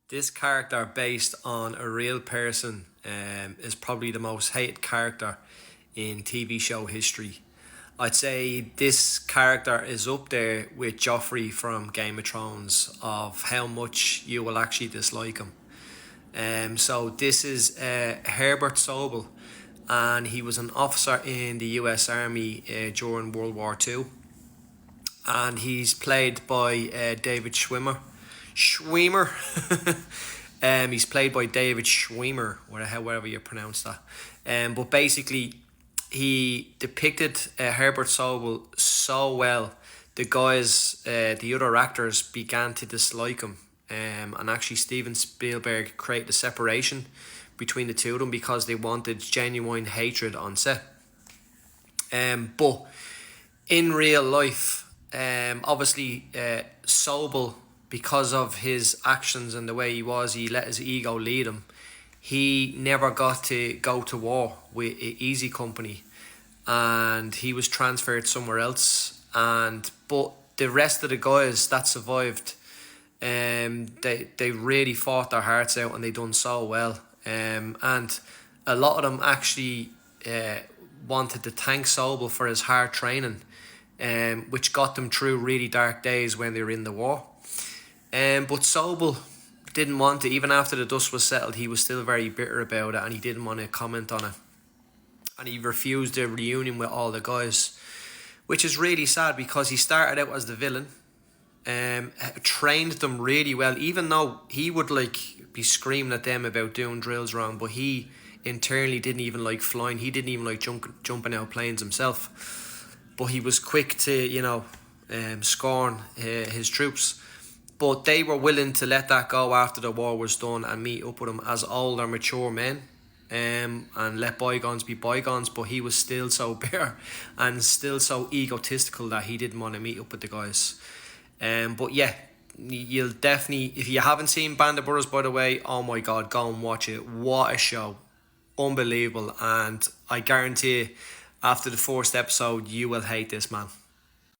This character, based on a real person, is probably the most hated character in TV show history. I'd say this character is up there with Joffrey from Game of Thrones of how much you will actually dislike him. So this is Herbert Sobel, and he was an officer in the U.S. Army during World War Two, and he's played by David Schwimmer. Schwimmer. He's played by David Schwimmer, however you pronounce that. But basically, he depicted Herbert Sobel so well. The guys, the other actors, began to dislike him. And actually, Steven Spielberg created a separation between the two of them because they wanted genuine hatred on set. But in real life, obviously, Sobel, because of his actions and the way he let his ego lead him. He never got to go to war with Easy Company, and he was transferred somewhere else. But the rest of the guys that survived, they really fought their hearts out and they done so well. And a lot of them actually wanted to thank Sobel for his hard training, which got them through really dark days when they were in the war. But Sobel didn't want to, even after the dust was settled, he was still very bitter about it and he didn't want to comment on it. And he refused a reunion with all the guys, which is really sad because he started out as the villain, trained them really well, even though he would be screaming at them about doing drills wrong, but he internally didn't even like flying, he didn't even like jumping out planes himself. But he was quick to, scorn his troops. But they were willing to let that go after the war was done and meet up with him as older, mature men, and let bygones be bygones. But he was still so bitter and still so egotistical that he didn't want to meet up with the guys. But yeah, you'll definitely, if you haven't seen Band of Brothers, by the way, oh my God, go and watch it. What a show. Unbelievable. And I guarantee after the first episode, you will hate this man.